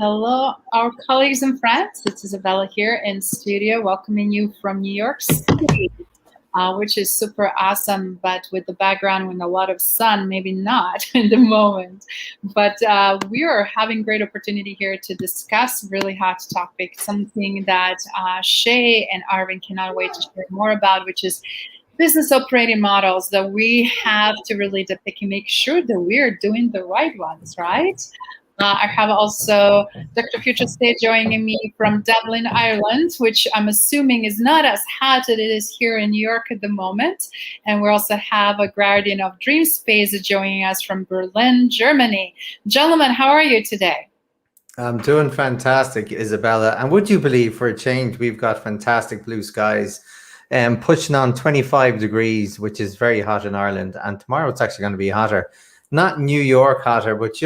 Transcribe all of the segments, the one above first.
Hello, our colleagues and friends. It's Isabella here in studio, welcoming you from New York City, which is super awesome, but with the background with a lot of sun, maybe not in the moment. But we are having great opportunity here to discuss really hot topic, something that Shay and Arvin cannot wait to share more about, which is business operating models that we have to really depict and make sure that we're doing the right ones, right? I have also Dr. Future State joining me from Dublin, Ireland, which I'm assuming is not as hot as it is here in New York at the moment. And we also have a guardian of Dream Space joining us from Berlin, Germany. Gentlemen, how are you today? I'm doing fantastic, Isabella. And would you believe, for a change, we've got fantastic blue skies and pushing on 25 degrees, which is very hot in Ireland. And tomorrow it's actually going to be hotter. Not New York hotter, but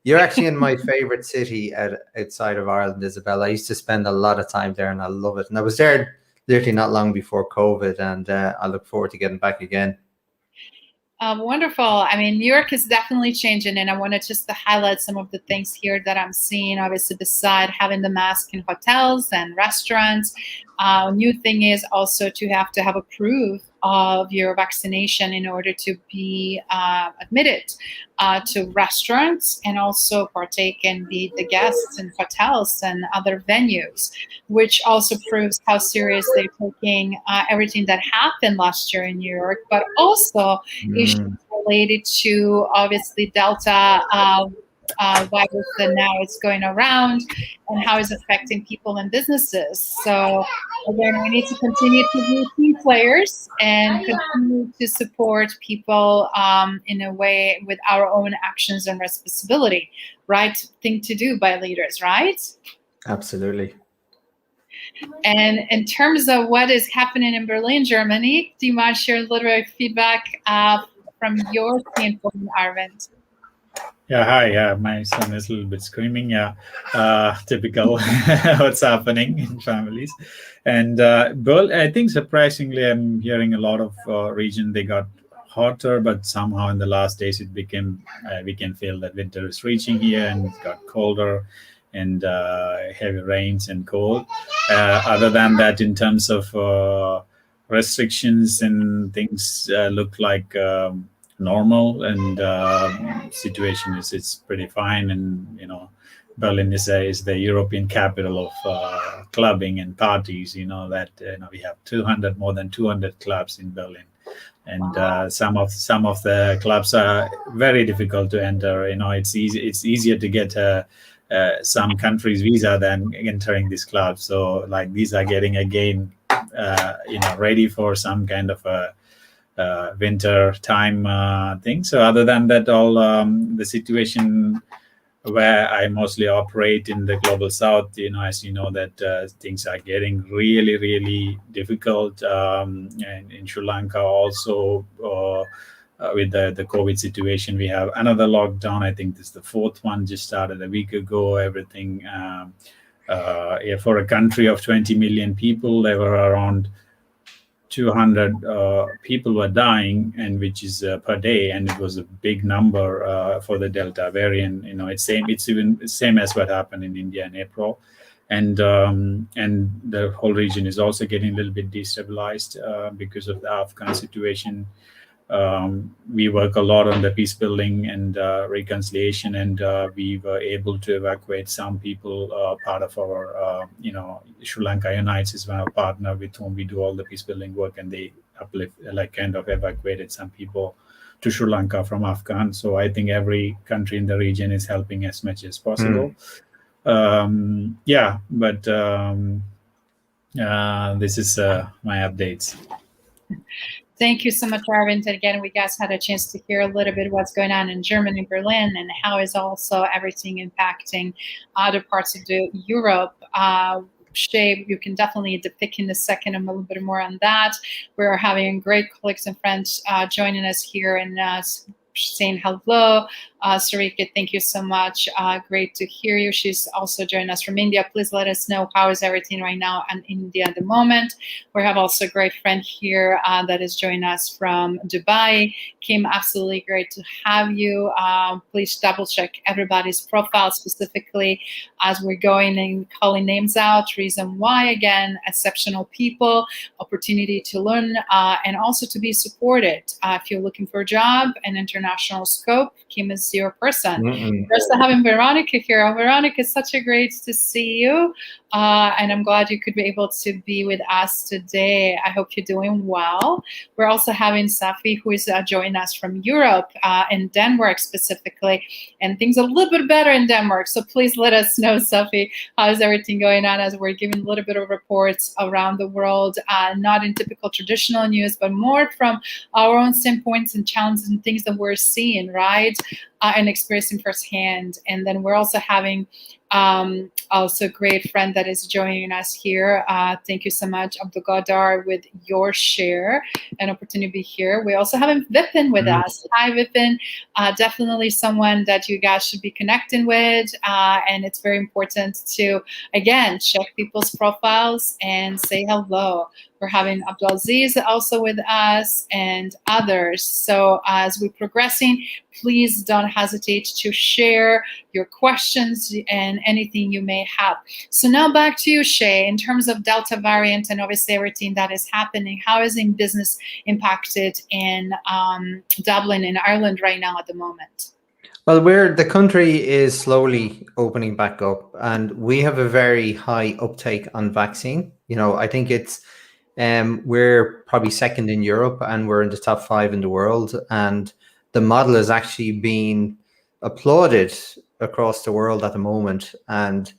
you're actually in my favorite city outside of Ireland, Isabella. I used to spend a lot of time there and I love it. And I was there literally not long before COVID, and I look forward to getting back again. Wonderful. I mean, New York is definitely changing, and I wanted just to highlight some of the things here that I'm seeing. Obviously, beside having the mask in hotels and restaurants, new thing is also to have a proof of your vaccination in order to be admitted to restaurants and also partake and be the guests in hotels and other venues, which also proves how serious they're taking everything that happened last year in New York, but also issues related to obviously Delta virus that now it's going around and how it's affecting people and businesses. So again, we need to continue to be team players and continue to support people in a way with our own actions and responsibility. Right thing to do by leaders, right? Absolutely. And in terms of what is happening in Berlin, Germany, do you mind sharing a little bit of feedback from your standpoint, Arvind? Yeah, hi. Yeah, my son is a little bit screaming. Yeah, typical what's happening in families. And I think surprisingly, I'm hearing a lot of region they got hotter, but somehow in the last days it became we can feel that winter is reaching here and it got colder and heavy rains and cold. Other than that, in terms of restrictions and things, look like. Normal, and situation is it's pretty fine, and Berlin is the European capital of clubbing and parties. That we have more than 200 clubs in Berlin, and some of the clubs are very difficult to enter. It's easier to get some countries' visa than entering this club. So like these are getting again ready for some kind of a winter time thing. So other than that, all the situation where I mostly operate in the global south, as you know, that things are getting really, really difficult. And in Sri Lanka also, with the COVID situation, we have another lockdown. I think this is the fourth one, just started a week ago. Everything for a country of 20 million people, there were around 200 people were dying, and which is per day, and it was a big number for the Delta variant. It's even same as what happened in India in April, and the whole region is also getting a little bit destabilized because of the Afghan situation. We work a lot on the peace building and reconciliation, and we were able to evacuate some people. Part of our, Sri Lanka Unites is one of our partner with whom we do all the peace building work, and they kind of evacuated some people to Sri Lanka from Afghan. So I think every country in the region is helping as much as possible. But this is my updates. Thank you so much, Arvind. And again, we guys had a chance to hear a little bit what's going on in Germany, Berlin, and how is also everything impacting other parts of Europe. Shay, you can definitely depict in a second a little bit more on that. We're having great colleagues and friends joining us here in saying hello. Sarika, thank you so much. Great to hear you. She's also joining us from India. Please let us know how is everything right now in India at the moment. We have also a great friend here that is joining us from Dubai. Kim, absolutely great to have you. Please double check everybody's profile specifically as we're going and calling names out. Reason why, again, exceptional people, opportunity to learn, and also to be supported. If you're looking for a job and international scope, Kim is your person. First, having Veronica here. Veronica, it's such a great to see you. And I'm glad you could be able to be with us today. I hope you're doing well. We're also having Safi, who is joining us from Europe, in Denmark specifically. And things are a little bit better in Denmark. So please let us know, Safi, how's everything going on as we're giving a little bit of reports around the world, not in typical traditional news, but more from our own standpoints and challenges and things that we're seeing, right? And experiencing firsthand. And then we're also having also a great friend that is joining us here. Thank you so much, Abdul Gadar, with your share and opportunity to be here. We also have Vipin with us. Hi, Vipin. Definitely someone that you guys should be connecting with. And it's very important to, again, check people's profiles and say hello. We're having Abdulaziz also with us and others. So as we're progressing, please don't hesitate to share your questions and anything you may have. So now back to you, Shay, in terms of Delta variant and obviously everything that is happening, how is in business impacted in Dublin and Ireland right now at the moment? Well, the country is slowly opening back up, and we have a very high uptake on vaccine. I think it's we're probably second in Europe, and we're in the top 5 in the world. And the model is actually being applauded across the world at the moment. And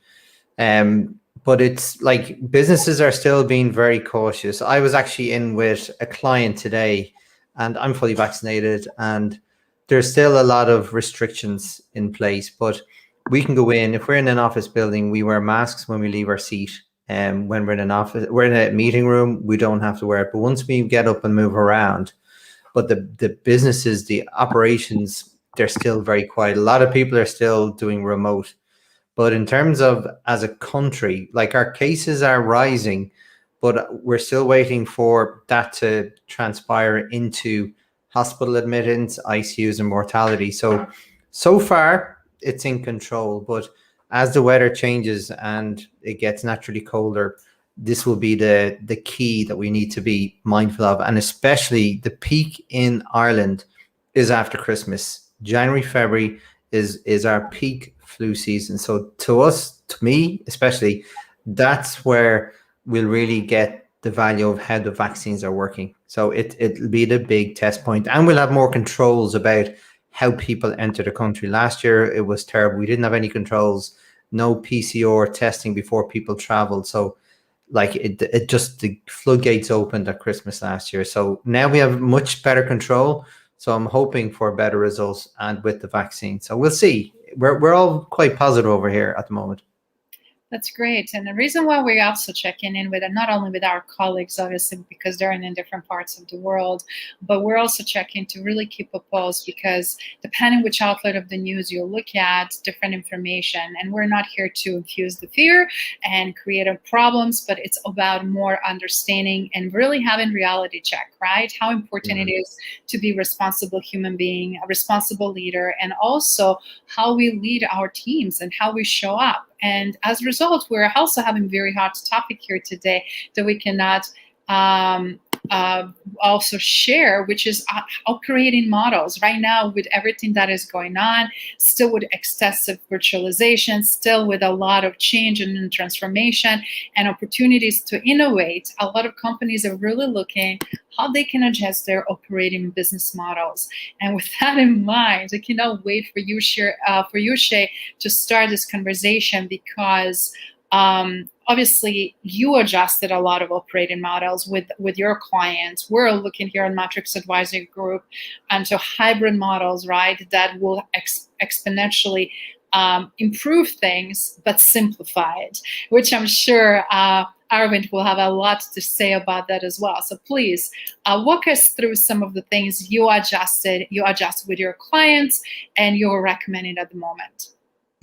but it's like businesses are still being very cautious. I was actually in with a client today, and I'm fully vaccinated, and there's still a lot of restrictions in place. But we can go in, if we're in an office building, we wear masks when we leave our seat. When we're in an office, we're in a meeting room, we don't have to wear it. But once we get up and move around, but the businesses, the operations, they're still very quiet. A lot of people are still doing remote. But in terms of as a country, like our cases are rising, but we're still waiting for that to transpire into hospital admittance, ICUs, and mortality. So far, it's in control. But as the weather changes and it gets naturally colder, this will be the key that we need to be mindful of. And especially the peak in Ireland is after Christmas. January, February is our peak flu season. So to me especially, that's where we'll really get the value of how the vaccines are working. So it'll be the big test point, and we'll have more controls about how people enter the country. Last year it was terrible. We didn't have any controls, no PCR testing before people traveled. So like it just, the floodgates opened at Christmas last year. So now we have much better control. So I'm hoping for better results and with the vaccine. So we'll see. We're all quite positive over here at the moment. That's great. And the reason why we're also checking in with, not only with our colleagues, obviously, because they're in different parts of the world, but we're also checking to really keep a pulse, because depending which outlet of the news you look at, different information. And we're not here to infuse the fear and create problems, but it's about more understanding and really having reality check, right? How important it is to be a responsible human being, a responsible leader, and also how we lead our teams and how we show up. And as a result, we're also having a very hot topic here today that we cannot also share, which is operating models. Right now, with everything that is going on, still with excessive virtualization, still with a lot of change and transformation and opportunities to innovate, a lot of companies are really looking how they can adjust their operating business models. And with that in mind, I cannot wait for you, Shay, to start this conversation, because obviously you adjusted a lot of operating models with your clients. We're looking here on Matrix Advisory Group and so hybrid models, right, that will exponentially improve things, but simplify it, which I'm sure Arvind will have a lot to say about that as well. So please walk us through some of the things you adjust with your clients and you're recommending at the moment.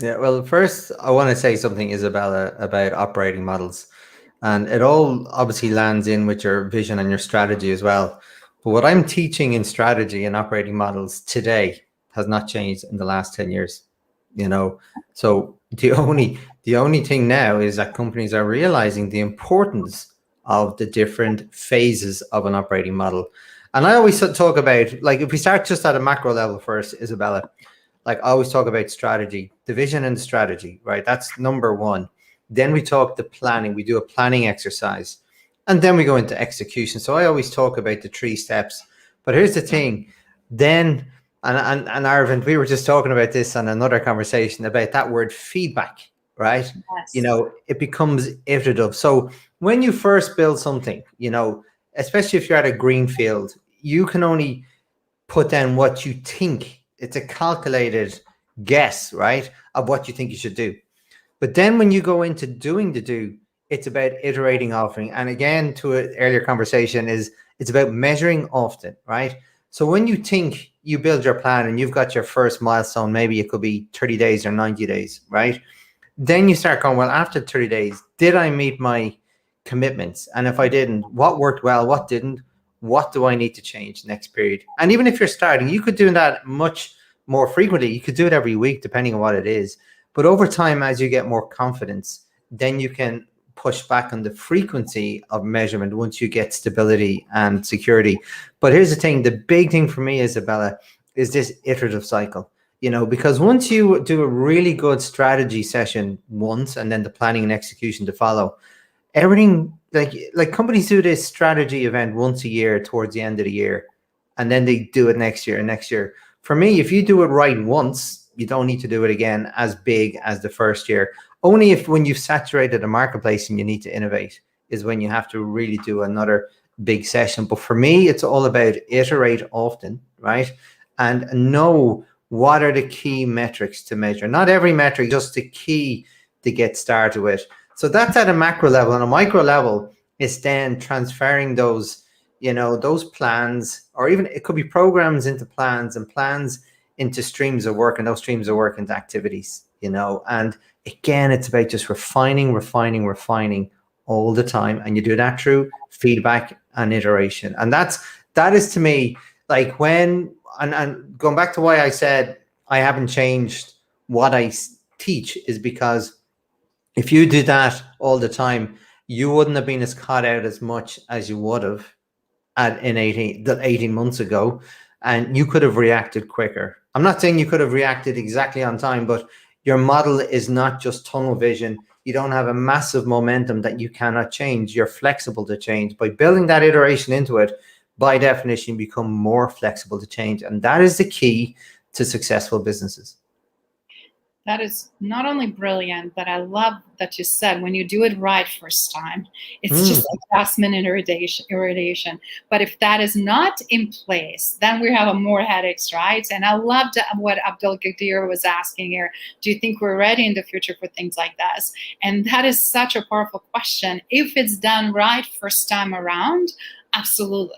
Yeah, well, first I want to say something, Isabella, about operating models. And it all obviously lands in with your vision and your strategy as well. But what I'm teaching in strategy and operating models today has not changed in the last 10 years. So the only thing now is that companies are realizing the importance of the different phases of an operating model. And I always talk about, like, if we start just at a macro level first, Isabella, like I always talk about strategy, the vision and the strategy, right? That's number one. Then we talk the planning. We do a planning exercise, and then we go into execution. So I always talk about the 3 steps. But here's the thing. Then, and Arvind, we were just talking about this on another conversation about that word feedback, right? Yes. It becomes iterative. So when you first build something, especially if you're at a greenfield, you can only put down what you think. It's a calculated guess, right, of what you think you should do. But then when you go into doing the do, it's about iterating often. And again, to an earlier conversation, it's about measuring often, right? So when you think you build your plan and you've got your first milestone, maybe it could be 30 days or 90 days, right? Then you start going, well, after 30 days, did I meet my commitments? And if I didn't, what worked well, what didn't? What do I need to change next period? And even if you're starting, you could do that much more frequently. You could do it every week, depending on what it is. But over time, as you get more confidence, then you can push back on the frequency of measurement once you get stability and security. But here's the thing. The big thing for me, Isabella, is this iterative cycle. Because once you do a really good strategy session once, and then the planning and execution to follow, everything, like companies do this strategy event once a year towards the end of the year, and then they do it next year and next year. For me, if you do it right once, you don't need to do it again as big as the first year. Only if when you've saturated a marketplace and you need to innovate is when you have to really do another big session. But for me, it's all about iterate often, right? And know what are the key metrics to measure. Not every metric, just the key to get started with. So that's at a macro level. On a micro level, it's then transferring those, those plans, or even it could be programs into plans and plans into streams of work, and those streams of work into activities, and again, it's about just refining all the time. And you do that through feedback and iteration. And that is to me, like when, and going back to why I said I haven't changed what I teach, is because if you did that all the time, you wouldn't have been as caught out as much as you would have in 18 months ago, and you could have reacted quicker. I'm not saying you could have reacted exactly on time, but your model is not just tunnel vision. You don't have a massive momentum that you cannot change. You're flexible to change. By building that iteration into it, by definition, you become more flexible to change. And that is the key to successful businesses. That is not only brilliant, but I love that you said when you do it right first time, it's just adjustment and irradiation. But if that is not in place, then we have more headaches, right? And I loved what Abdul Gadir was asking here. Do you think we're ready in the future for things like this? And that is such a powerful question. If it's done right first time around, absolutely.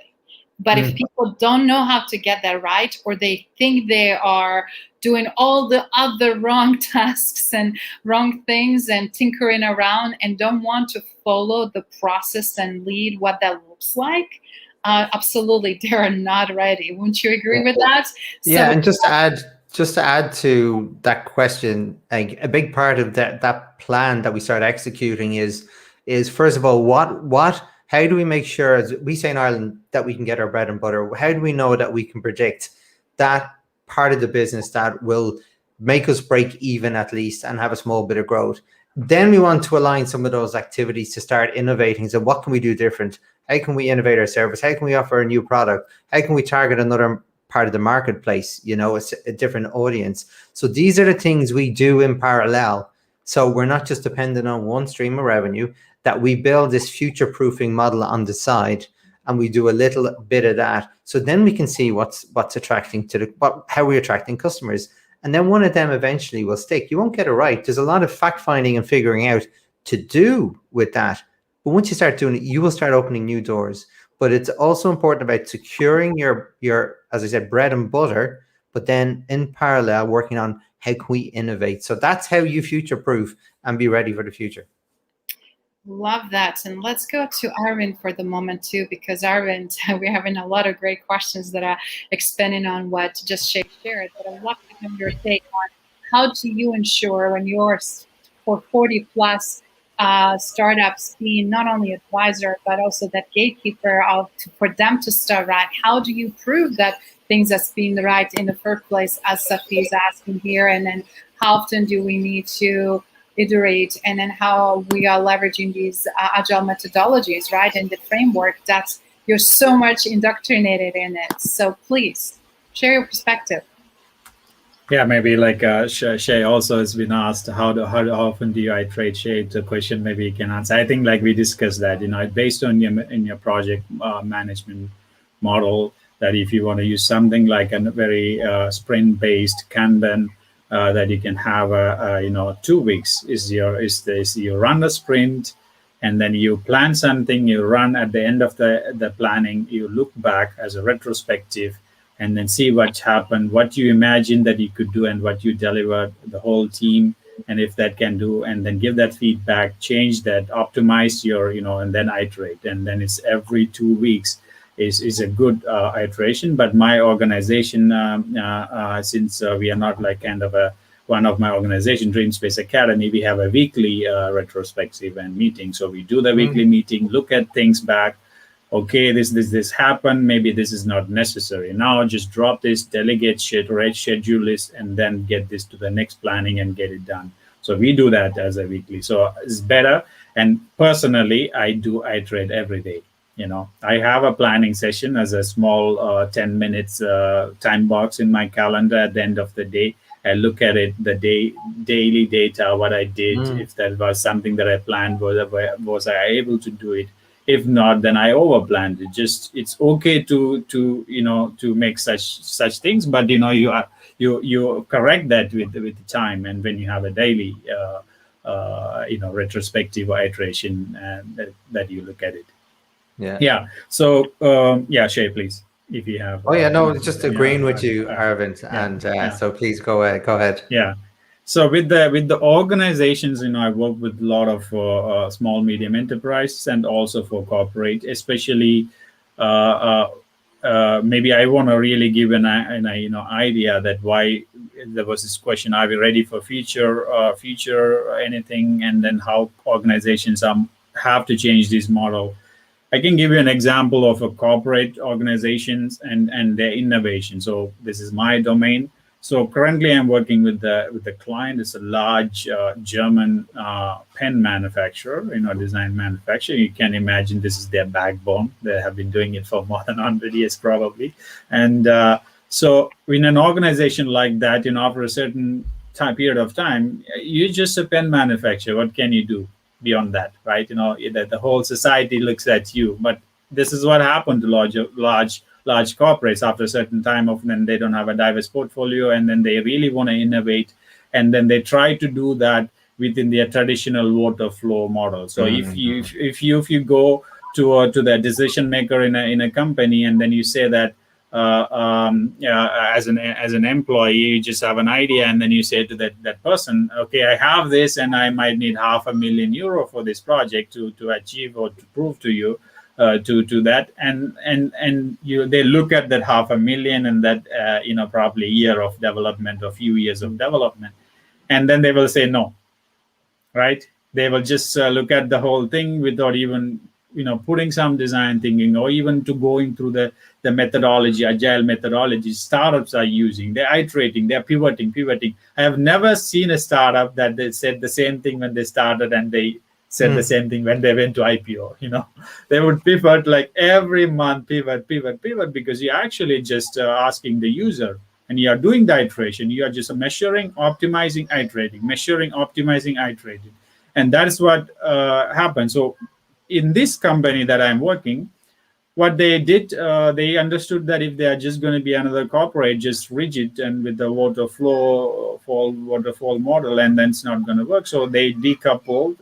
But if people don't know how to get that right, or they think they are doing all the other wrong tasks and wrong things and tinkering around and don't want to follow the process and lead what that looks like, absolutely, they are not ready. Wouldn't you agree with that? Yeah, and just to add to that question, like a big part of that plan that we start executing is first of all, how do we make sure, as we say in Ireland, that we can get our bread and butter? How do we know that we can predict that part of the business that will make us break even at least and have a small bit of growth? Then we want to align some of those activities to start innovating. So what can we do different? How can we innovate our service? How can we offer a new product? How can we target another part of the marketplace? It's a different audience. So these are the things we do in parallel. So we're not just dependent on one stream of revenue, that we build this future-proofing model on the side, and we do a little bit of that. So then we can see what's attracting how we're attracting customers. and then one of them eventually will stick. You won't get it right. There's a lot of fact finding and figuring out to do with that. But once you start doing it, you will start opening new doors. But it's also important about securing your, as I said, bread and butter, but then in parallel working on how can we innovate. So that's how you future proof and be ready for the future. Love that. And let's go to Arvind for the moment too, because Arvind, we're having a lot of great questions that are expanding on what just Shay shared. But I'd love to have your take on how do you ensure when you're for 40 plus startups being not only advisor, but also that gatekeeper for them to start right. How do you prove that things that's being right in the first place, as Safi is asking here? And then how often do we need to iterate, and then how we are leveraging these agile methodologies, right? And the framework that you're so much indoctrinated in it. So please share your perspective. Yeah, maybe like Shay also has been asked, how often do you iterate? Shay, the question maybe you can answer. I think like we discussed that, based on your project management model, that if you want to use something like a very sprint-based Kanban, that you can have 2 weeks you run a sprint, and then you plan something, you run at the end of the planning, you look back as a retrospective, and then see what happened, what you imagined that you could do, and what you delivered, the whole team, and if that can do, and then give that feedback, change that, optimize your, and then iterate. And then it's every 2 weeks is a good iteration. But my organization, since we are not like kind of one of my organization, Dream Space Academy, we have a weekly retrospective and meeting. So we do the weekly meeting, look at things back. Okay, this happened. Maybe this is not necessary. Now just drop this, delegate shit, write schedule list, and then get this to the next planning and get it done. So we do that as a weekly. So it's better. And personally, I do iterate every day. I have a planning session as a small 10 minutes time box in my calendar. At the end of the day, I look at it, the daily data, what I did, if that was something that I planned, was I able to do it? If not, then I overplanned it. It's okay to make such things, but you correct that with the time, and when you have a daily retrospective or iteration, and that you look at it. Yeah. So Shay, please, if you have. Oh yeah, no, just agreeing with you, Arvind, and so please go ahead. Yeah. So with the organizations, I work with a lot of small, medium enterprises, and also for corporate, especially. Maybe I want to really give an idea that why there was this question: are we ready for future anything? And then how organizations have to change this model. I can give you an example of a corporate organizations and their innovation. So this is my domain. So currently, I'm working with the client. It's a large German pen manufacturer, design manufacturer. You can imagine this is their backbone. They have been doing it for more than 100 years, probably. And so in an organization like that, after a certain period of time, you're just a pen manufacturer. What can you do beyond that, right? That the whole society looks at you. But this is what happened to large corporates after a certain time. Often they don't have a diverse portfolio, and then they really want to innovate, and then they try to do that within their traditional water flow model. So if you go to the decision maker in a company, and then you say that as an employee, you just have an idea, and then you say to that person, okay, I have this, and I might need €500,000 for this project to achieve or to prove to you. To that, and they look at that $500,000 and that probably a year of development or few years of development, and then they will say no, right? They will just look at the whole thing without even putting some design thinking, or even to going through the methodology, agile methodology startups are using. They're iterating, they're pivoting. I have never seen a startup that they said the same thing when they started, and they said the same thing when they went to IPO. They would pivot like every month, pivot, because you're actually just asking the user, and you are doing the iteration. You are just measuring, optimizing, iterating, and that is what happens. So in this company that I'm working, what they did, they understood that if they are just going to be another corporate, just rigid and with the waterfall model, and then it's not going to work. So they decoupled.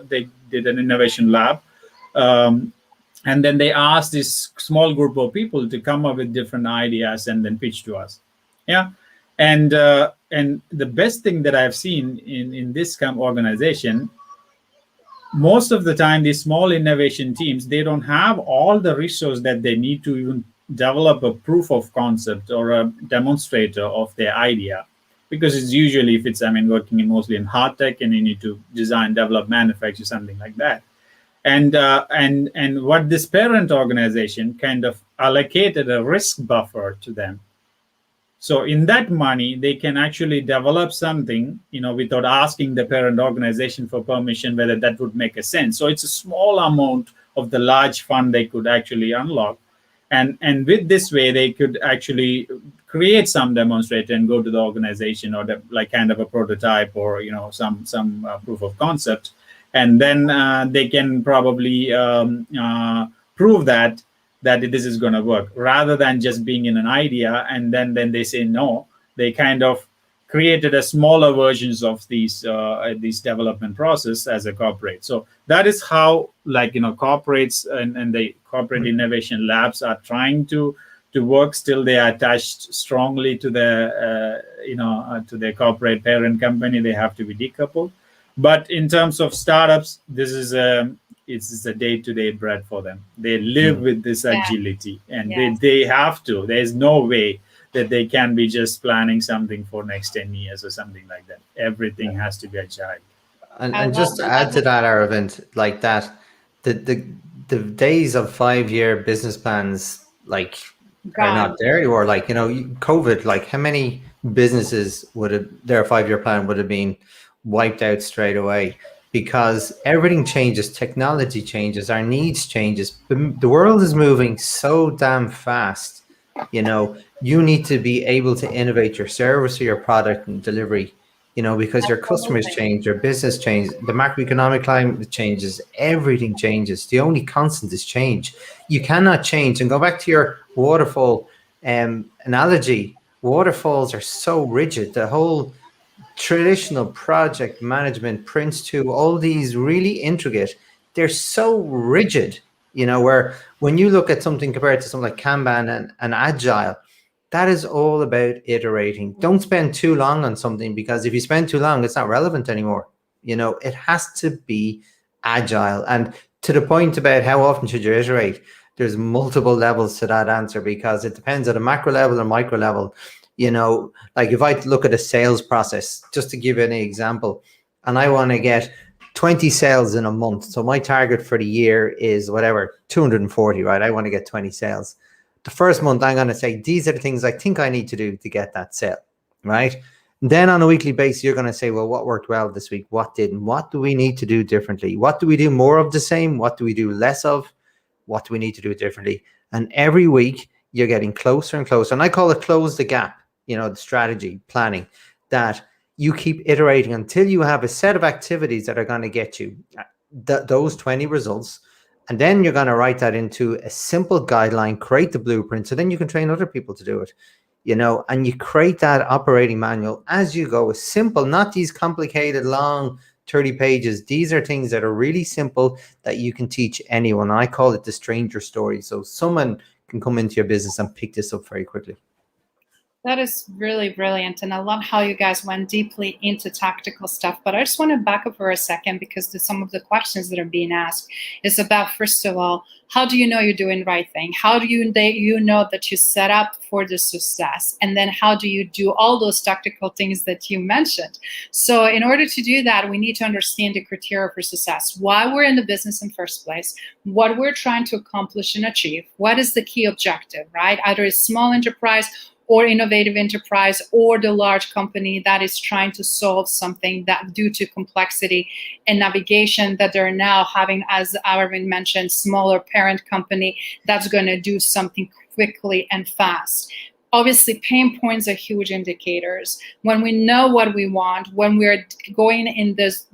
They did an innovation lab, um, and then they asked this small group of people to come up with different ideas and then pitch to us. Yeah, and the best thing that I've seen in this organization, most of the time these small innovation teams, they don't have all the resources that they need to even develop a proof of concept or a demonstrator of their idea, because it's usually, if it's, I mean, working in mostly in hard tech, and you need to design, develop, manufacture, something like that. And what this parent organization kind of allocated a risk buffer to them. So in that money, they can actually develop something, without asking the parent organization for permission, whether that would make a sense. So it's a small amount of the large fund they could actually unlock. And with this way, they could actually create some demonstrator and go to the organization, or like kind of a prototype, or some proof of concept, and then they can probably prove that this is going to work, rather than just being in an idea and then they say no. They kind of created a smaller versions of these development process as a corporate. So that is how, like, corporates and the corporate innovation labs are trying to work. Still, they are attached strongly to the to their corporate parent company. They have to be decoupled. But in terms of startups, this is a day-to-day bread for them. They live with this agility, and they have to. There's no way that they can be just planning something for next 10 years or something like that. Everything has to be agile. And just to add to that, Aravind, like that, the days of 5-year business plans, like, are not there anymore. Like, COVID, like, how many businesses would have, their 5-year plan would have been wiped out straight away, because everything changes, technology changes, our needs changes. The world is moving so damn fast. You need to be able to innovate your service or your product and delivery, because your customers change, your business changes, the macroeconomic climate changes, everything changes. The only constant is change. You cannot change. And go back to your waterfall analogy. Waterfalls are so rigid. The whole traditional project management, Prince2, all these really intricate, they're so rigid, where when you look at something compared to something like Kanban and Agile, that is all about iterating. Don't spend too long on something, because if you spend too long, it's not relevant anymore. It has to be agile. And to the point about how often should you iterate, there's multiple levels to that answer, because it depends on a macro level or micro level. Like if I look at a sales process, just to give you an example, and I want to get 20 sales in a month. So my target for the year is whatever, 240, right? I want to get 20 sales. The first month, I'm going to say, these are the things I think I need to do to get that sale, right? And then on a weekly basis, you're going to say, well, what worked well this week? What didn't? What do we need to do differently? What do we do more of the same? What do we do less of? What do we need to do differently? And every week, you're getting closer and closer. And I call it close the gap. The strategy planning, that you keep iterating until you have a set of activities that are going to get you those 20 results. And then you're going to write that into a simple guideline, create the blueprint. So then you can train other people to do it, and you create that operating manual as you go. It's simple, not these complicated, long 30 pages. These are things that are really simple that you can teach anyone. I call it the stranger story. So someone can come into your business and pick this up very quickly. That is really brilliant. And I love how you guys went deeply into tactical stuff. But I just want to back up for a second, because some of the questions that are being asked is about, first of all, how do you know you're doing the right thing? How do you know that you set up for the success? And then how do you do all those tactical things that you mentioned? So in order to do that, we need to understand the criteria for success. Why we're in the business in the first place, what we're trying to accomplish and achieve, what is the key objective, right? Either a small enterprise or innovative enterprise, or the large company that is trying to solve something that, due to complexity and navigation, that they're now having, as Aravind mentioned, smaller parent company that's going to do something quickly and fast. obviously pain points are huge indicators. When we know what we want, when we're going in this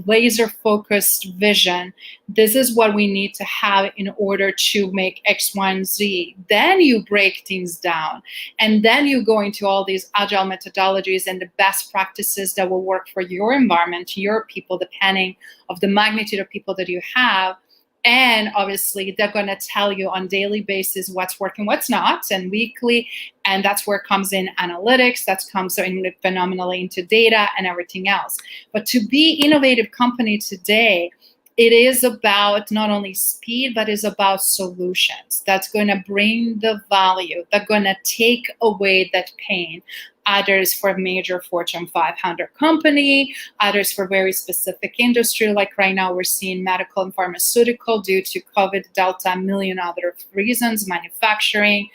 laser focused vision, this is what we need to have in order to make X, Y, and Z. Then you break things down, and then you go into all these agile methodologies and the best practices that will work for your environment, your people, depending of the magnitude of people that you have. And obviously they're going to tell you on daily basis what's working, what's not, and weekly. And that's where comes in analytics, that comes in phenomenally into data and everything else. But to be innovative company today, it is about not only speed, but is about solutions that's going to bring the value, that's going to take away that pain. Others for major Fortune 500 company, others for very specific industry. Like right now, we're seeing medical and pharmaceutical due to COVID, Delta, a million other reasons, manufacturing,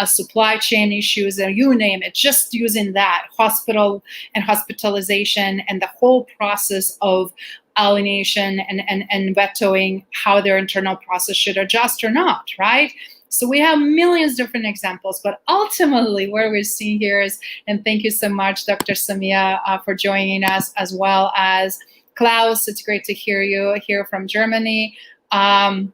supply chain issues, and you name it. Just using that, hospital and hospitalization, and the whole process of alienation and vetoing how their internal process should adjust or not, right? So we have millions of different examples, but ultimately where we're seeing here is, and thank you so much, Dr. Samia, for joining us, as well as Klaus. It's great to hear you here from Germany. Thank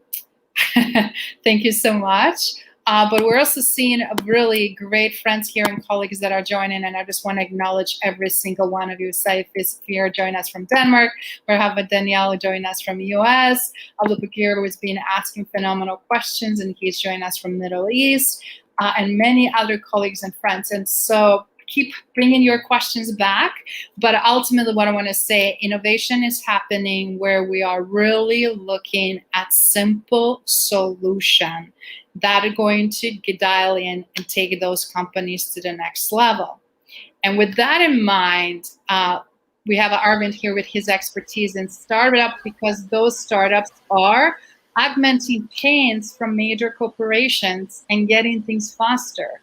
you so much. But we're also seeing really great friends here and colleagues that are joining, and I just want to acknowledge every single one of you. Saif is here joining us from Denmark. We have Danielle joining us from the US. Abu Bakir, who has been asking phenomenal questions, and he's joining us from Middle East, and many other colleagues and friends. And so keep bringing your questions back. But ultimately, what I want to say, innovation is happening where we are really looking at simple solution that are going to dial in and take those companies to the next level. And with that in mind, we have Arvind here with his expertise in startup, because those startups are augmenting pains from major corporations and getting things faster.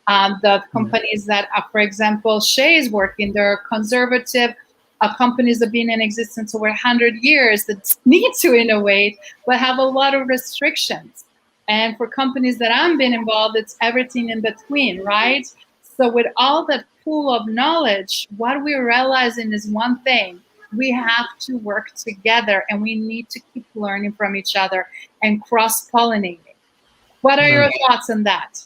The companies that, for example, Shay is working, they're conservative companies that have been in existence over 100 years that need to innovate, but have a lot of restrictions. And for companies that I've been involved, it's everything in between, right? So with all that pool of knowledge, what we're realizing is one thing: we have to work together, and we need to keep learning from each other and cross-pollinating. What are your thoughts on that?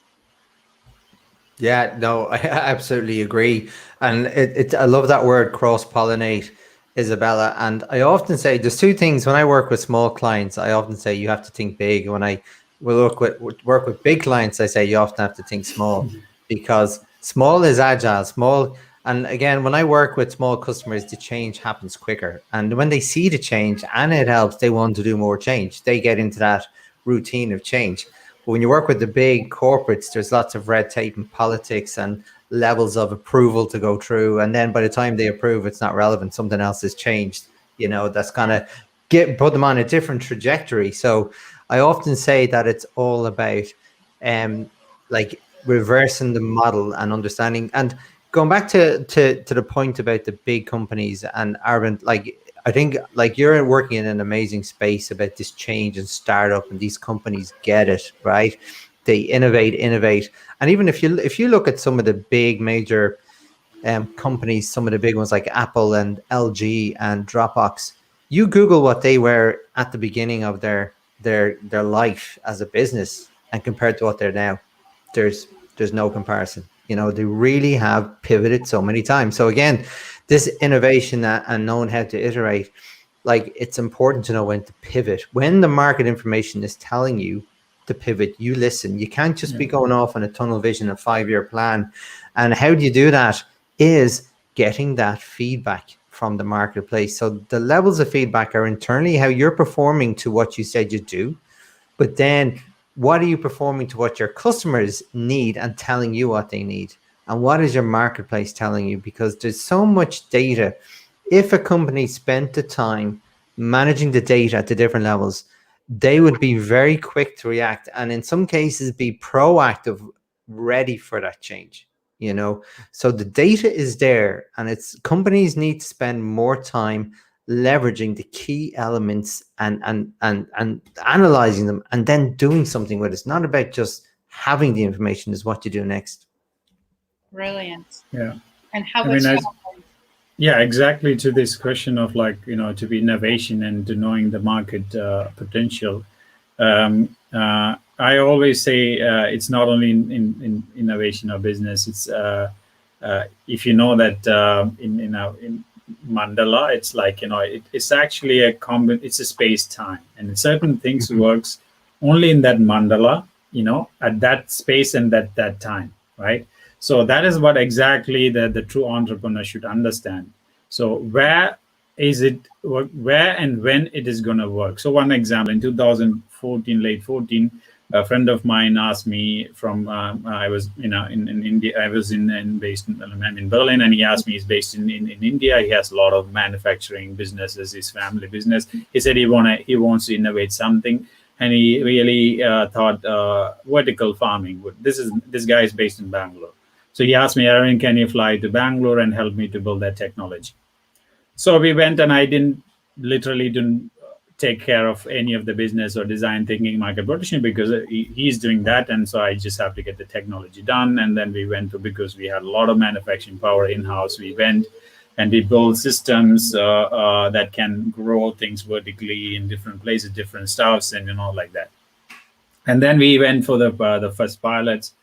Yeah, no, I absolutely agree. And I love that word, cross-pollinate, Isabella. And I often say there's two things when I work with small clients. I often say you have to think big. When I work with big clients, I say you often have to think small, because small is agile, small. And again, when I work with small customers, the change happens quicker. And when they see the change and it helps, they want to do more change. They get into that routine of change. But when you work with the big corporates, there's lots of red tape and politics and levels of approval to go through. And then by the time they approve, it's not relevant. Something else has changed, that's going to put them on a different trajectory. So I often say that it's all about like reversing the model and understanding. And going back to the point about the big companies and Arvind, I think you're working in an amazing space about this change and startup, and these companies get it, right? They innovate. And even if you look at some of the big major companies, some of the big ones like Apple and LG and Dropbox, you Google what they were at the beginning of their life as a business, and compared to what they're now, there's no comparison. They really have pivoted so many times. So again, this innovation and knowing how to iterate, it's important to know when to pivot. When the market information is telling you to pivot, you listen. You can't just be going off on a tunnel vision, a 5-year plan. And how do you do that is getting that feedback from the marketplace. So the levels of feedback are internally how you're performing to what you said you do, but then what are you performing to what your customers need and telling you what they need? And what is your marketplace telling you? Because there's so much data. If a company spent the time managing the data at the different levels, they would be very quick to react, and in some cases be proactive, ready for that change. So the data is there, and it's companies need to spend more time leveraging the key elements and analyzing them, and then doing something with it. It's not about just having the information is what you do next. Brilliant. Yeah. And how I mean, about yeah, exactly, to this question of, like, to be innovation and to knowing the market potential. I always say it's not only in innovation or business. It's if you know that in mandala, it's like, it's actually it's a space time, and certain things works only in that mandala, at that space and that time, right? So that is what exactly the true entrepreneur should understand. So where is it, where and when it is going to work? So one example, in 2014, late 14, a friend of mine asked me from I was in India. I was based in Berlin, and he asked me, he's based in India. He has a lot of manufacturing businesses, his family business. He said he wants to innovate something, and he really thought vertical farming would. This guy is based in Bangalore. So he asked me, Arvind, can you fly to Bangalore and help me to build that technology? So we went, and I didn't take care of any of the business or design thinking, market position, because he's doing that. And so I just have to get the technology done. And then we went to, because we had a lot of manufacturing power in-house, we went and we built systems that can grow things vertically in different places, different stuffs, and like that. And then we went for the first pilots.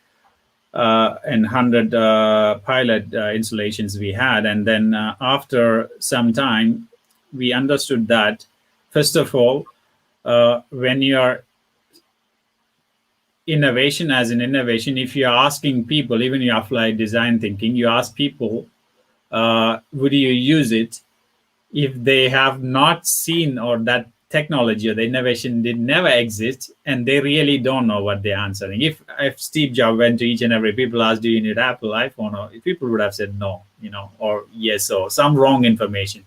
And 100 pilot installations we had. And then after some time, we understood that, first of all, when you're innovation as an innovation, if you're asking people, even you apply design thinking, you ask people, would you use it, if they have not seen, or that technology or the innovation did never exist, and they really don't know what they're answering. If Steve Jobs went to each and every people, asked, do you need Apple, iPhone, or people would have said no, or yes, or some wrong information.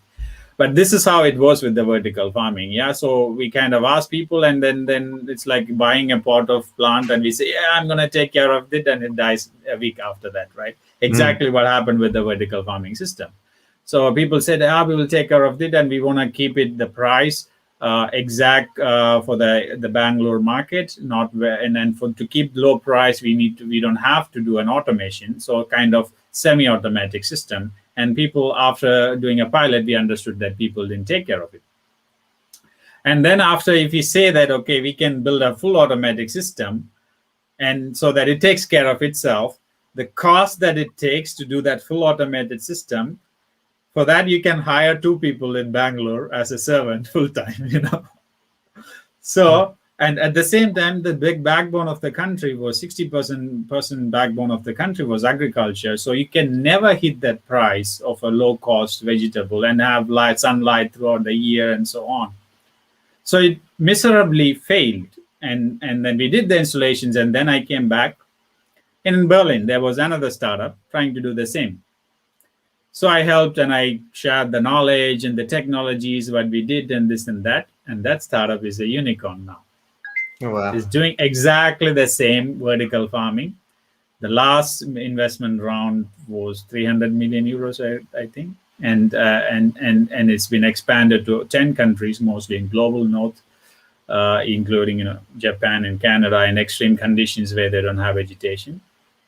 But this is how it was with the vertical farming. Yeah, so we kind of ask people, and then it's like buying a pot of plant, and we say, yeah, I'm going to take care of it, and it dies a week after that, right? Exactly what happened with the vertical farming system. So people said, we will take care of it, and we want to keep it the price exact for the Bangalore market, not where, and then to keep low price, we don't have to do an automation, so kind of semi-automatic system. And people, after doing a pilot, we understood that people didn't take care of it. And then after, if we say that, okay, we can build a full automatic system, and so that it takes care of itself, the cost that it takes to do that full automated system, for that, you can hire 2 people in Bangalore as a servant full time, So, and at the same time, the big backbone of the country was 60% backbone of the country was agriculture. So you can never hit that price of a low cost vegetable and have sunlight throughout the year and so on. So it miserably failed. And then we did the installations, and then I came back. And in Berlin, there was another startup trying to do the same. So I helped, and I shared the knowledge and the technologies, what we did, and this and that. And that startup is a unicorn now. Oh, wow. It's doing exactly the same vertical farming. The last investment round was 300 million euros, I think. And it's been expanded to 10 countries, mostly in global north, including Japan and Canada, in extreme conditions where they don't have vegetation.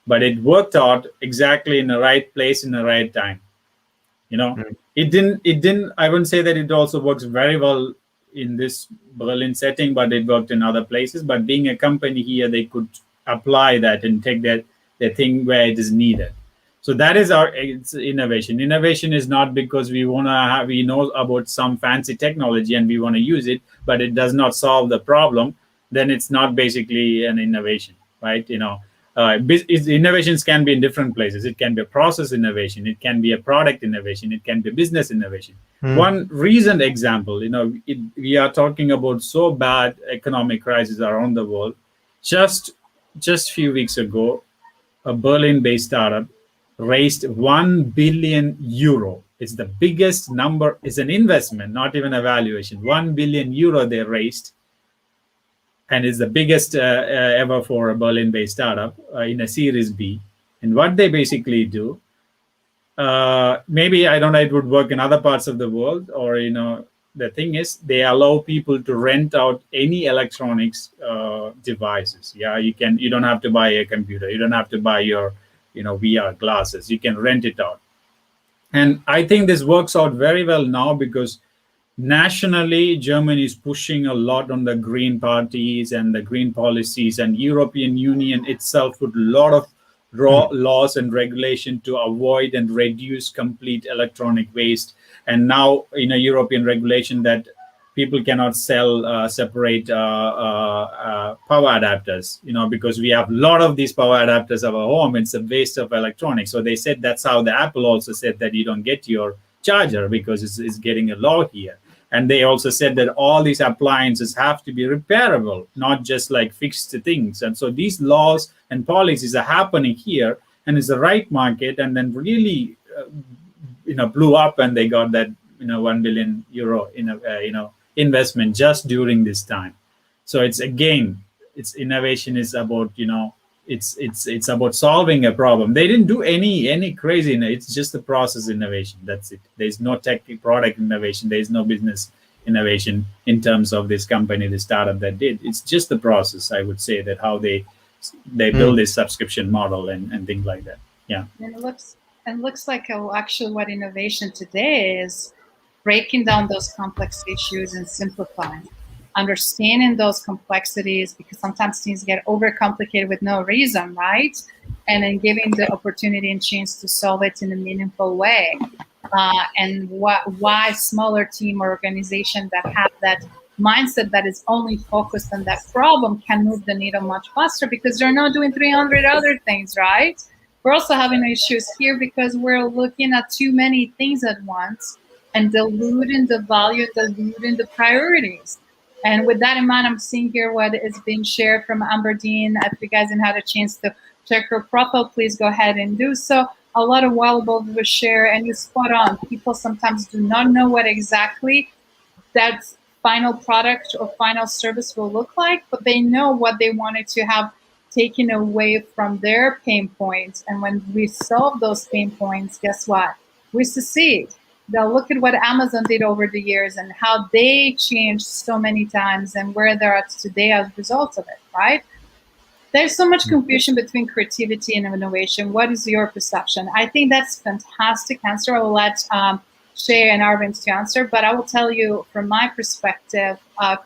But it worked out exactly in the right place in the right time. It didn't, I wouldn't say that it also works very well in this Berlin setting, but it worked in other places. But being a company here, they could apply that and take their thing where it is needed. So that is it's innovation. Innovation is not because we know about some fancy technology and we want to use it, but it does not solve the problem. Then it's not basically an innovation, right? Innovations can be in different places. It can be a process innovation. It can be a product innovation. It can be business innovation. One recent example, we are talking about so bad economic crisis around the world. Just a few weeks ago, a Berlin-based startup raised 1 billion euro. It's the biggest number. It's an investment, not even a valuation. 1 billion euro they raised. And it's the biggest ever for a Berlin-based startup in a Series B. And what they basically do, maybe, I don't know, it would work in other parts of the world, or, the thing is they allow people to rent out any electronics devices. Yeah, you don't have to buy a computer, you don't have to buy your VR glasses, you can rent it out. And I think this works out very well now, because nationally Germany is pushing a lot on the green parties and the green policies, and European Union itself put a lot of laws and regulation to avoid and reduce complete electronic waste. And now in a European regulation that people cannot sell separate power adapters, because we have a lot of these power adapters at our home. It's a waste of electronics. So they said that's how the Apple also said that you don't get your charger, because it's getting a law here. And they also said that all these appliances have to be repairable, not just like fixed things. And so these laws and policies are happening here, and it's the right market. And then really, blew up, and they got that, 1 billion euro in investment just during this time. So it's innovation is about, it's about solving a problem. They didn't do any crazy. It's just the process innovation. That's it. There's no tech product innovation. There's no business innovation in terms of this company, the startup that did. It's just the process, I would say, that how they build this subscription model and things like that. Yeah. And it looks like actually what innovation today is: breaking down those complex issues and simplifying, understanding those complexities, because sometimes things get overcomplicated with no reason, right? And then giving the opportunity and chance to solve it in a meaningful way. And why smaller team or organization that have that mindset that is only focused on that problem can move the needle much faster, because they're not doing 300 other things, right? We're also having issues here because we're looking at too many things at once and diluting the value, diluting the priorities. And with that in mind, I'm seeing here what is being shared from Aberdeen. If you guys haven't had a chance to check her profile, please go ahead and do so. A lot of valuable was shared, and you're spot on. People sometimes do not know what exactly that final product or final service will look like, but they know what they wanted to have taken away from their pain points. And when we solve those pain points, guess what? We succeed. Now look at what Amazon did over the years and how they changed so many times and where they're at today as a result of it, right? There's so much confusion between creativity and innovation. What is your perception? I think that's a fantastic answer. I will let Shay and Arvind to answer, but I will tell you from my perspective,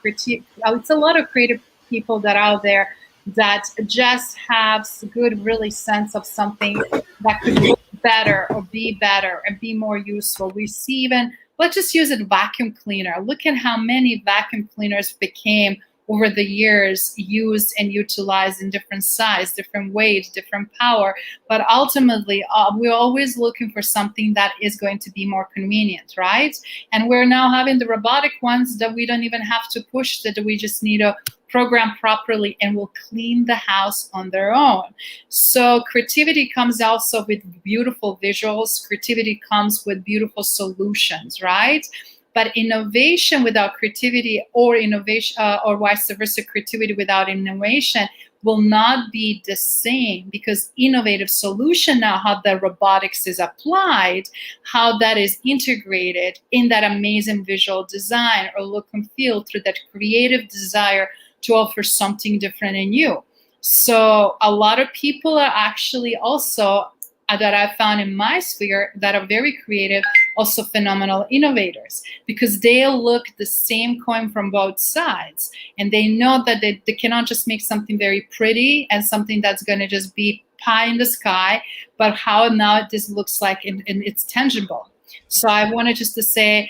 it's a lot of creative people that are out there that just have a good, really sense of something that could be better or be better and be more useful. We see even, let's just use it, vacuum cleaner. Look at how many vacuum cleaners became over the years used and utilized in different size, different weight, different power. But ultimately, we're always looking for something that is going to be more convenient, right? And we're now having the robotic ones that we don't even have to push, that we just need to program properly and will clean the house on their own. So creativity comes also with beautiful visuals. Creativity comes with beautiful solutions, right? But innovation without creativity, or innovation, or vice versa, creativity without innovation will not be the same, because innovative solution now, how the robotics is applied, how that is integrated in that amazing visual design or look and feel through that creative desire to offer something different and new. So a lot of people are actually also, that I found in my sphere, that are very creative, also phenomenal innovators, because they look the same coin from both sides. And they know that they cannot just make something very pretty and something that's going to just be pie in the sky, but how now this looks like and it's tangible. So I wanted just to say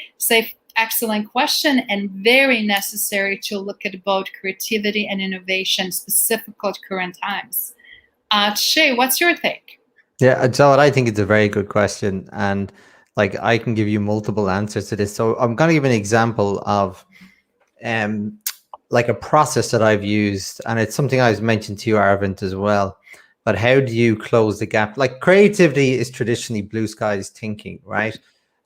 excellent question, and very necessary to look at both creativity and innovation, specifically at current times. Shay, what's your take? Yeah, Joel, I think it's a very good question, and like I can give you multiple answers to this. So I'm going to give an example of like a process that I've used, and it's something I've mentioned to you, Arvind, as well. But how do you close the gap? Like creativity is traditionally blue skies thinking, right?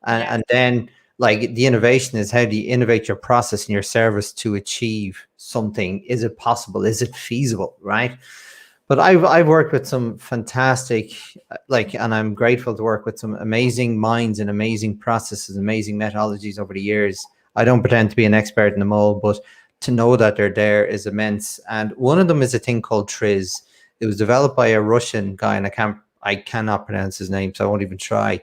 And then like the innovation is, how do you innovate your process and your service to achieve something? Is it possible? Is it feasible, right? But I've worked with some fantastic, and I'm grateful to work with some amazing minds and amazing processes, amazing methodologies over the years. I don't pretend to be an expert in them all, but to know that they're there is immense. And one of them is a thing called Triz. It was developed by a Russian guy, and I cannot pronounce his name, so I won't even try.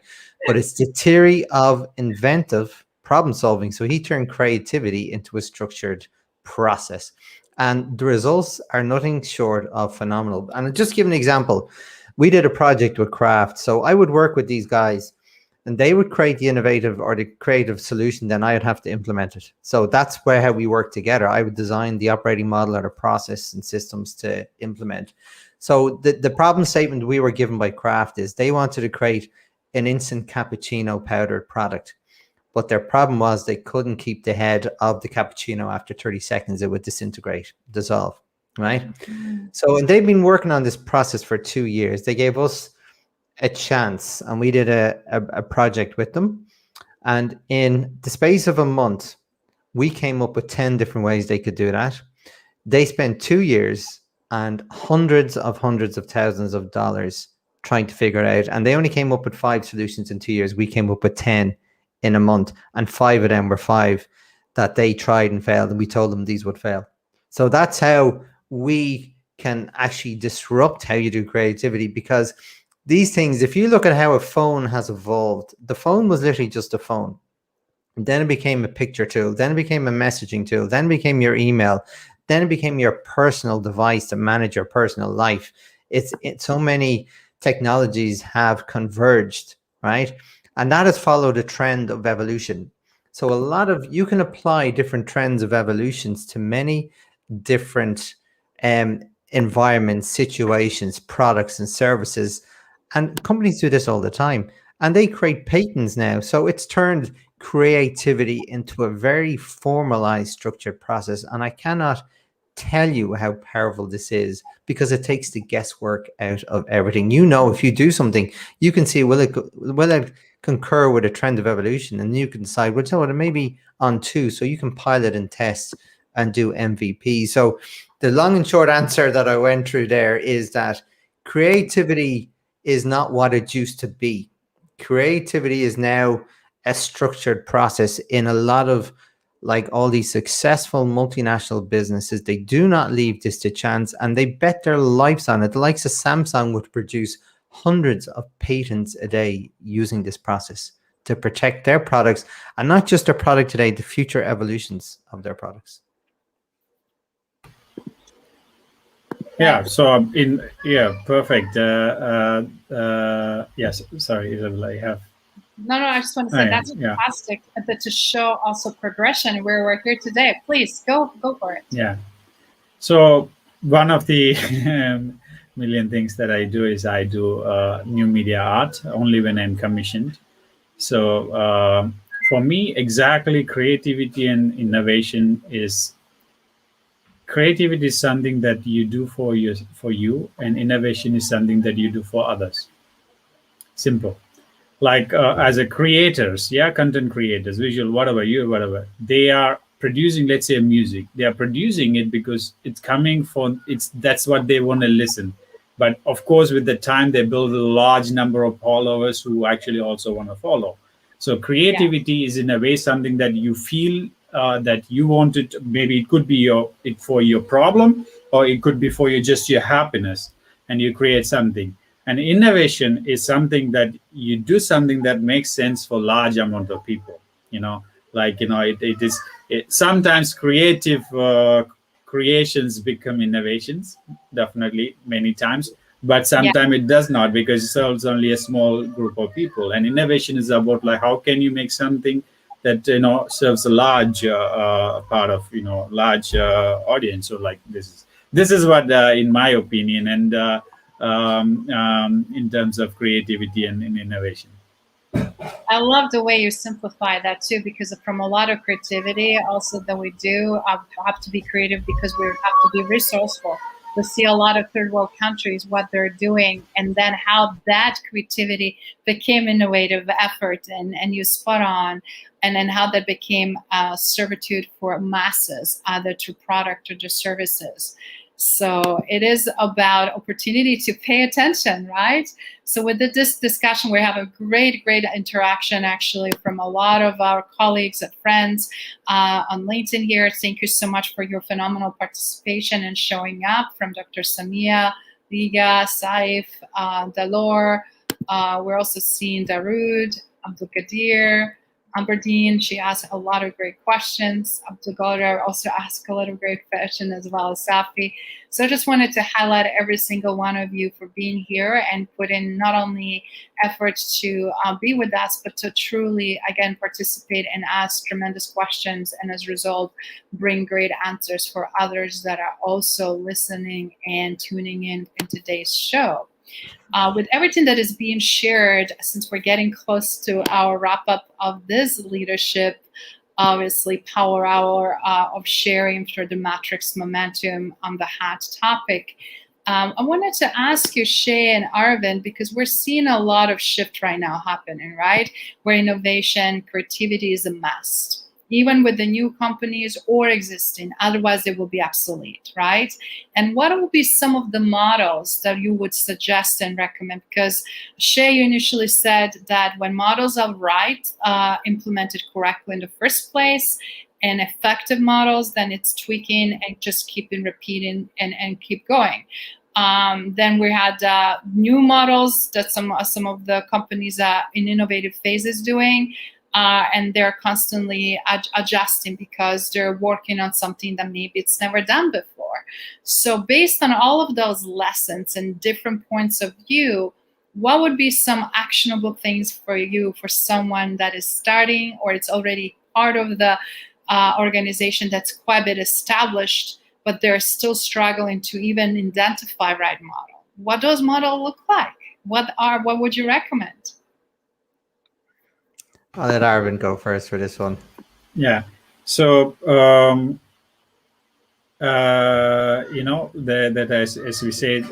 But it's the theory of inventive problem solving. So he turned creativity into a structured process. And the results are nothing short of phenomenal. And I'll just give an example. We did a project with Kraft. So I would work with these guys and they would create the innovative or the creative solution, then I would have to implement it. So that's where how we work together. I would design the operating model or the process and systems to implement. So the problem statement we were given by Kraft is they wanted to create an instant cappuccino powdered product. But their problem was they couldn't keep the head of the cappuccino after 30 seconds. It would disintegrate, dissolve, right? So, and they've been working on this process for 2 years. They gave us a chance and we did a project with them. And in the space of a month, we came up with 10 different ways they could do that. They spent 2 years and hundreds of thousands of dollars trying to figure it out. And they only came up with 5 solutions in 2 years. We came up with 10 in a month, and 5 of them were 5 that they tried and failed, and we told them these would fail. So that's how we can actually disrupt how you do creativity, because these things, if you look at how a phone has evolved, the phone was literally just a phone. Then it became a picture tool, then it became a messaging tool, then it became your email, then it became your personal device to manage your personal life. It's so many technologies have converged, right? And that has followed a trend of evolution. So a lot of, you can apply different trends of evolutions to many different environments, situations, products and services. And companies do this all the time. And they create patents now. So it's turned creativity into a very formalized, structured process. And I cannot tell you how powerful this is, because it takes the guesswork out of everything. You know, if you do something, you can see, will it concur with a trend of evolution, and you can decide, well, so it may be on 2, so you can pilot and test and do MVP. So the long and short answer that I went through there is that creativity is not what it used to be. Creativity is now a structured process. In a lot of, like, all these successful multinational businesses, they do not leave this to chance, and they bet their lives on it. The likes of Samsung would produce hundreds of patents a day using this process to protect their products, and not just their product today, the future evolutions of their products. Yeah. So perfect. Yes. Sorry, Isabel, I have. No, I just want to say that's fantastic. But to show also progression where we're here today. Please go for it. Yeah. So one of the million things that I do is I do new media art only when I'm commissioned. So for me, exactly, creativity and innovation is something that you do for you, and innovation is something that you do for others. Simple. Like as a creators, content creators, visual, whatever, they are producing, let's say, music. They are producing it because it's coming from, that's what they want to listen. But of course, with the time, they build a large number of followers who actually also want to follow. So creativity is in a way something that you feel that you want it. Maybe it could be for your problem, or it could be for just your happiness, and you create something. And innovation is something that you do something that makes sense for large amount of people. Sometimes creative creations become innovations, definitely, many times. But sometimes it does not, because it serves only a small group of people. And innovation is about, like, how can you make something that serves a large part of large audience. So, like, this is what, in my opinion, and in terms of creativity and innovation. I love the way you simplify that too, because from a lot of creativity also that we do have to be creative, because we have to be resourceful. We see a lot of third world countries, what they're doing, and then how that creativity became innovative effort, and you spot on, and then how that became servitude for masses, either through product or just services. So it is about opportunity to pay attention, right? So with this discussion, we have a great interaction actually from a lot of our colleagues and friends on LinkedIn here. Thank you so much for your phenomenal participation and showing up, from Dr. Samia, Liga, Saif, Dalor. We're also seeing Daroud, Abdul Qadir, Amberdeen. She asked a lot of great questions. Abdul Qadir also asked a lot of great questions, as well as Safi. So I just wanted to highlight every single one of you for being here and put in not only efforts to be with us, but to truly, again, participate and ask tremendous questions, and as a result, bring great answers for others that are also listening and tuning in today's show. With everything that is being shared, since we're getting close to our wrap up of this leadership, obviously power hour of sharing through the matrix momentum on the hot topic, I wanted to ask you, Shay and Arvind, because we're seeing a lot of shift right now happening, right? Where innovation, creativity is a must, even with the new companies or existing, otherwise it will be obsolete, right? And what would be some of the models that you would suggest and recommend? Because Shay, you initially said that when models are right, implemented correctly in the first place, and effective models, then it's tweaking and just keeping repeating and keep going. Then we had new models that some of the companies are in innovative phases doing. And they're constantly adjusting because they're working on something that maybe it's never done before. So based on all of those lessons and different points of view, what would be some actionable things for you, for someone that is starting or it's already part of the organization that's quite a bit established, but they're still struggling to even identify right model? What does model look like? What would you recommend? I'll let Arvind go first for this one. Yeah. So, that as we said,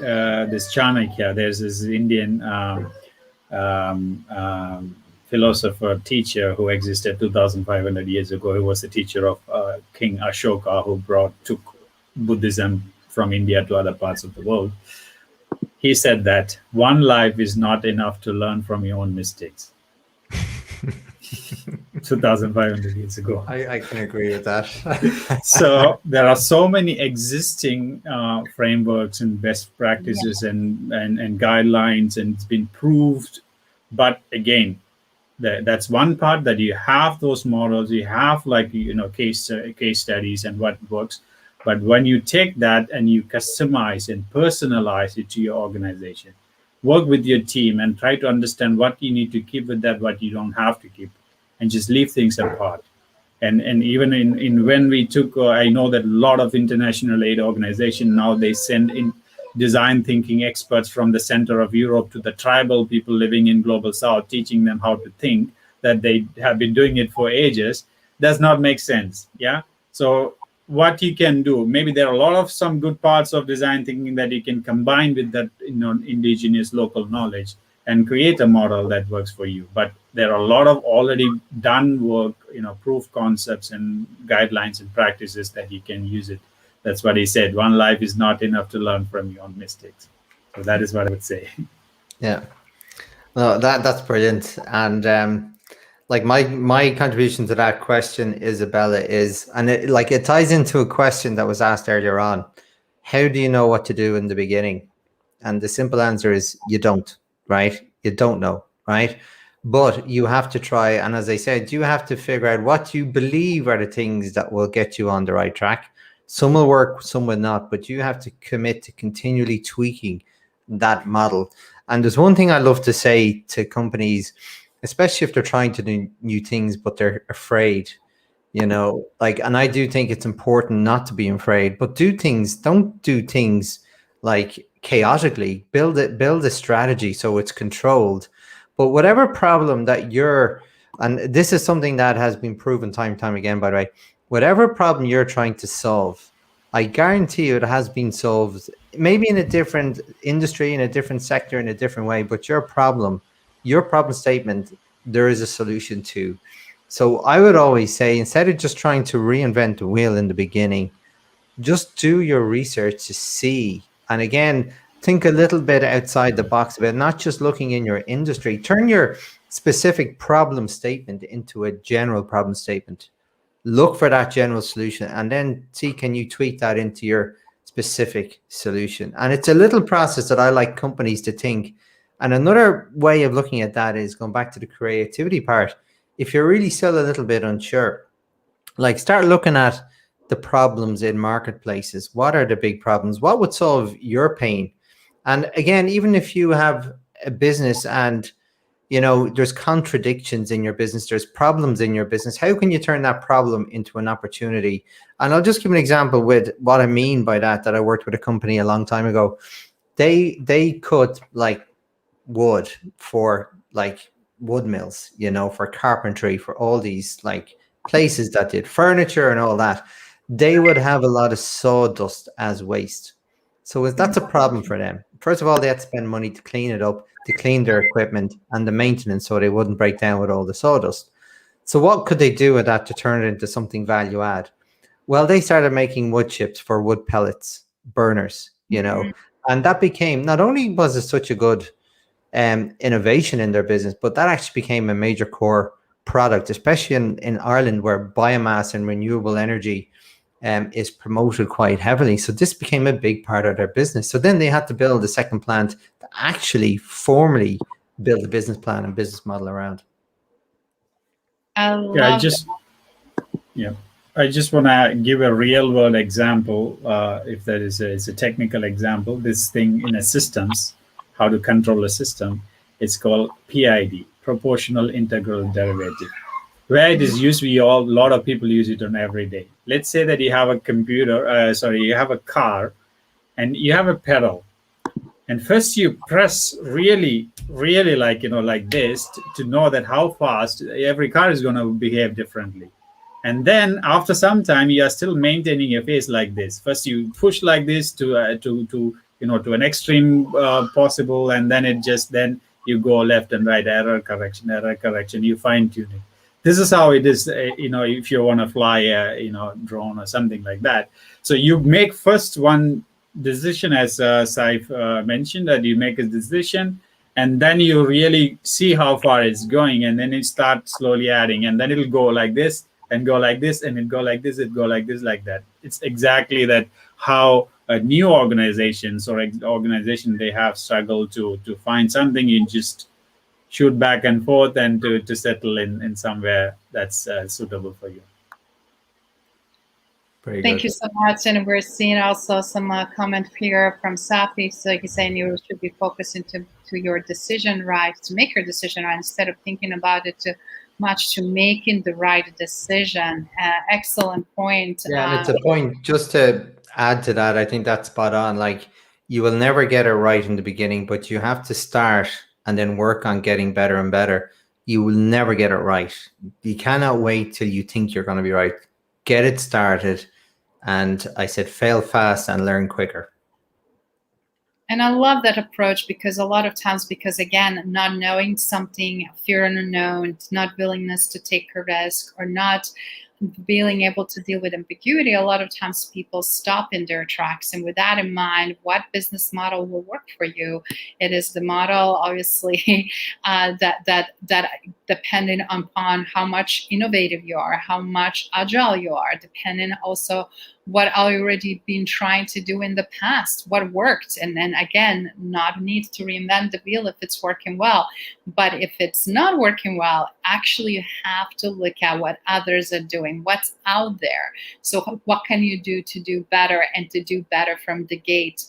this Chanakya, there's this Indian philosopher, teacher who existed 2,500 years ago. He was the teacher of King Ashoka, who took Buddhism from India to other parts of the world. He said that one life is not enough to learn from your own mistakes. 2,500 years ago. I can agree with that. So there are so many existing frameworks and best practices and guidelines, and it's been proved. But again, that's one part, that you have those models, you have case studies and what works. But when you take that and you customize and personalize it to your organization, work with your team and try to understand what you need to keep with that, what you don't have to keep, and just leave things apart. And even in when we took, I know that a lot of international aid organizations now, they send in design thinking experts from the center of Europe to the tribal people living in global south, teaching them how to think, that they have been doing it for ages. Does not make sense. Yeah. So what you can do, maybe there are a lot of some good parts of design thinking that you can combine with that indigenous local knowledge and create a model that works for you. But there are a lot of already done work, proof concepts and guidelines and practices that you can use it. That's what he said. One life is not enough to learn from your own mistakes. So that is what I would say. Yeah, no, that's brilliant. And my contribution to that question, Isabella, is, and it ties into a question that was asked earlier on. How do you know what to do in the beginning? And the simple answer is you don't, right? You don't know, right? But you have to try. And as I said, you have to figure out what you believe are the things that will get you on the right track. Some will work, some will not, but you have to commit to continually tweaking that model. And there's one thing I love to say to companies, especially if they're trying to do new things, but they're afraid, and I do think it's important not to be afraid, but don't do things chaotically. Build a strategy so it's controlled. But whatever problem that and this is something that has been proven time and time again, by the way, whatever problem you're trying to solve, I guarantee you it has been solved, maybe in a different industry, in a different sector, in a different way, but your problem statement, there is a solution to. So I would always say, instead of just trying to reinvent the wheel in the beginning, just do your research to see. And again, think a little bit outside the box about not just looking in your industry. Turn your specific problem statement into a general problem statement. Look for that general solution and then see, can you tweak that into your specific solution? And it's a little process that I like companies to think. And another way of looking at that is going back to the creativity part. If you're really still a little bit unsure, like start looking at the problems in marketplaces. What are the big problems? What would solve your pain? And again, even if you have a business and there's contradictions in your business, there's problems in your business, how can you turn that problem into an opportunity? And I'll just give an example with what I mean by that I worked with a company a long time ago. They cut like wood for like wood mills, for carpentry, for all these like places that did furniture and all that. They would have a lot of sawdust as waste. So that's a problem for them. First of all, they had to spend money to clean it up, to clean their equipment and the maintenance so they wouldn't break down with all the sawdust. So what could they do with that to turn it into something value add? Well, they started making wood chips for wood pellets, burners, and that became, not only was it such a good innovation in their business, but that actually became a major core product, especially in Ireland, where biomass and renewable energy is promoted quite heavily. So this became a big part of their business. So then they had to build a second plant to actually formally build a business plan and business model around. I love I just want to give a real world example. If that is it's a technical example, this thing in a systems, how to control a system, it's called PID, proportional integral derivative. Where it is used, a lot of people use it on every day. Let's say that you have a you have a car and you have a pedal. And first you press really, really like this to know that how fast every car is going to behave differently. And then after some time, you are still maintaining your pace like this. First you push like this to an extreme possible, and then then you go left and right, error correction, you fine tune it. This is how it is, if you want to fly a, drone or something like that. So you make first one decision, as Saif mentioned, that you make a decision, and then you really see how far it's going, and then it starts slowly adding, and then it'll go like this, and go like this, and it go like this, it go like this, like that. It's exactly that how new organizations or organization, they have struggled to find something. You just shoot back and forth and to settle in somewhere that's suitable for you. Thank you so much. And we're seeing also some comment here from Safi. So he's saying you should be focusing to your decision right, to make your decision right, instead of thinking about it too much, to making the right decision. Excellent point. Yeah, and it's a point, just to add to that, I think that's spot on. Like, you will never get it right in the beginning, but you have to start and then work on getting better and better. You will never get it right. You cannot wait till you think you're going to be right. Get it started. And I said, fail fast and learn quicker. And I love that approach, because a lot of times, again, not knowing something, fear of unknown, not willingness to take a risk, or not being able to deal with ambiguity, a lot of times people stop in their tracks. And with that in mind, what business model will work for you? It is the model, obviously, that depending upon how much innovative you are, how much agile you are, depending also what already been trying to do in the past, what worked. And then again, not need to reinvent the wheel if it's working well. But if it's not working well, actually you have to look at what others are doing, what's out there. So what can you do to do better, and to do better from the gate,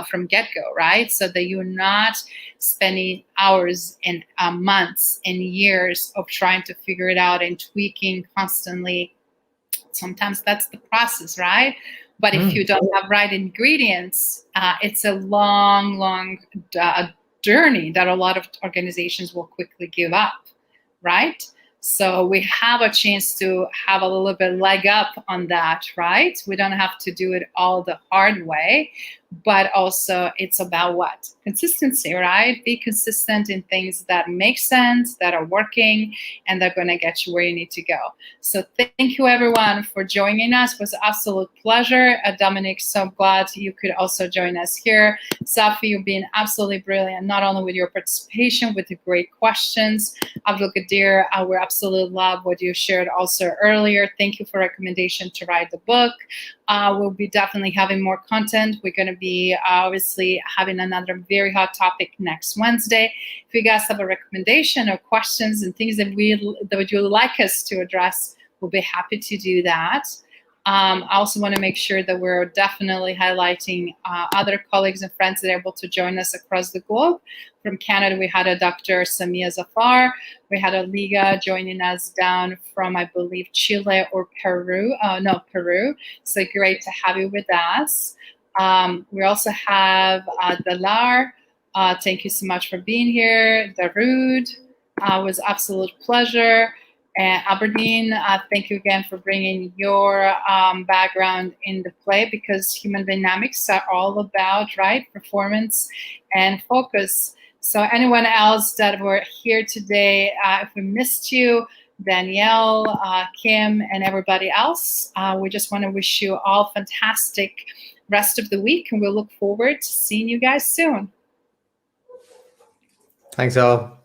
from get-go, right? So that you're not spending hours and months and years of trying to figure it out and tweaking constantly. Sometimes that's the process, right? But if you don't have right ingredients, it's a long journey that a lot of organizations will quickly give up, right? So we have a chance to have a little bit leg up on that, right? We don't have to do it all the hard way, but also it's about what? Consistency, right? Be consistent in things that make sense, that are working, and they're going to get you where you need to go. So thank you everyone for joining us. It was an absolute pleasure. Dominic, so glad you could also join us here. Safi, you've been absolutely brilliant, not only with your participation, with the great questions. Abdul Qadir, we absolutely love what you shared also earlier. Thank you for recommendation to write the book. We'll be definitely having more content. We're going to be obviously having another very hot topic next Wednesday. If you guys have a recommendation or questions and things that would you like us to address, we'll be happy to do that. I also want to make sure that we're definitely highlighting other colleagues and friends that are able to join us across the globe. From Canada, we had a Dr. Samia Zafar. We had a Liga joining us down from, I believe, Chile or Peru. No, Peru. So great to have you with us. We also have Dalar. Thank you so much for being here. Darude, it was absolute pleasure. And Aberdeen, thank you again for bringing your background into play, because human dynamics are all about, right, performance and focus. So anyone else that were here today, if we missed you, Danielle, Kim, and everybody else, we just want to wish you all fantastic rest of the week, and we'll look forward to seeing you guys soon. Thanks all.